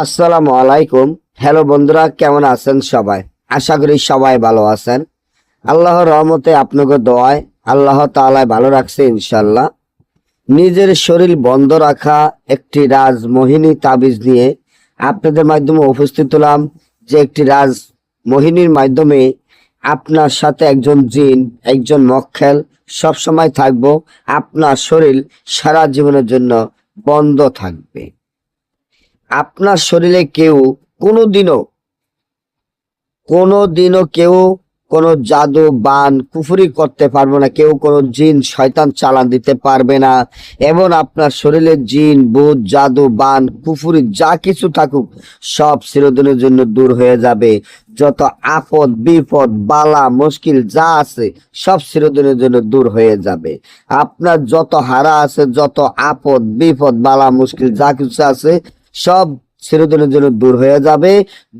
আসসালামু আলাইকুম। হ্যালো বন্ধুরা, কেমন আছেন সবাই? আশা করি সবাই ভালো আছেন। আল্লাহর রহমতে আপনাকে দোয়ায় আল্লাহ তাআলা ভালো রাখছে ইনশাল্লাহ। নিজের শরীর বন্ধ রাখা একটি রাজমোহিনী তাবিজ নিয়ে আপনাদের মাধ্যমে উপস্থিত হলাম, যে একটি রাজমোহিনীর মাধ্যমে আপনার সাথে একজন জিন, একজন মক্কেল সবসময় থাকবো। আপনার শরীর সারা জীবনের জন্য বন্ধ থাকবে। আপনার শরীরে কেউ কোনোদিনও কেউ কোনো জাদু বান কুফরি করতে পারবে না, কেউ কোনো জিন শয়তান চালান দিতে পারবে না। এবং আপনার শরীরে জিন ভূত জাদু বান কুফরি যা কিছু থাকুক সব চিরদিনের জন্য দূর হয়ে যাবে। যত আপদ বিপদ বালা মুশকিল যা আছে সব চিরদিনের জন্য দূর হয়ে যাবে। আপনার যত হারা আছে, যত আপদ বিপদ বালা মুশকিল যা কিছু আছে সব চিরদিনের জন্য দূর হয়ে যাবে।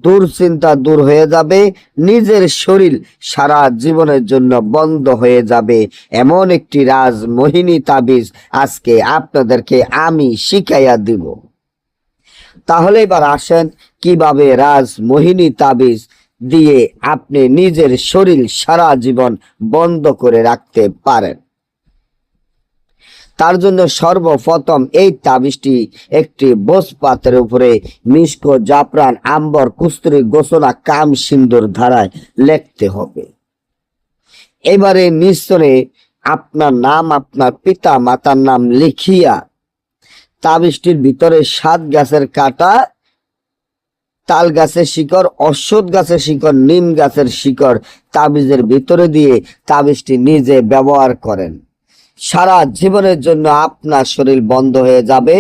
দুশ্চিন্তা দূর হয়ে যাবে। নিজের শরীর সারা জীবনের জন্য বন্ধ হয়ে যাবে। এমন একটি রাজমোহিনী তাবিজ আজকে আপনাদেরকে আমি শিখাইয়া দিব। তাহলে এবার আসেন কিভাবে রাজমোহিনী তাবিজ দিয়ে আপনি নিজের শরীর সারা জীবন বন্ধ করে রাখতে পারেন। তার জন্য সর্বপ্রথম এই তাবিজটি একটি বসপাতের উপরে মিস্ক জাফরান আম্বর কুস্তুরি গোসনা কাম সিন্দুর ধারায় লিখতে হবে। এবারে মিশ্রণে আপনার নাম, আপনার পিতা মাতার নাম লিখিয়া তাবিজটির ভিতরে 7 গাছের কাটা, তাল গাছের শিকড়, অশ্বত্থ গাছের শিকড়, নিম গাছের শিকড় তাবিজের ভিতরে দিয়ে তাবিজটি নিজে ব্যবহার করেন। সারা জীবনের জন্য আপনার শরীর বন্ধ হয়ে যাবে।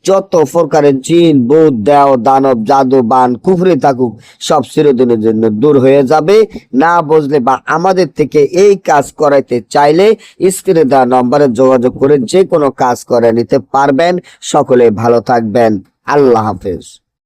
যত প্রকারের জিন ভূত দেও দানব জাদু বান কুফরি থাকুক সব চিরদিনের জন্য দূর হয়ে যাবে। না বুঝলে বা আমাদের থেকে এই কাজ করাইতে চাইলে স্ক্রিনে দেওয়া নম্বরে যোগাযোগ করে যে কোনো কাজ করে নিতে পারবেন। সকলে ভালো থাকবেন। আল্লাহ হাফেজ।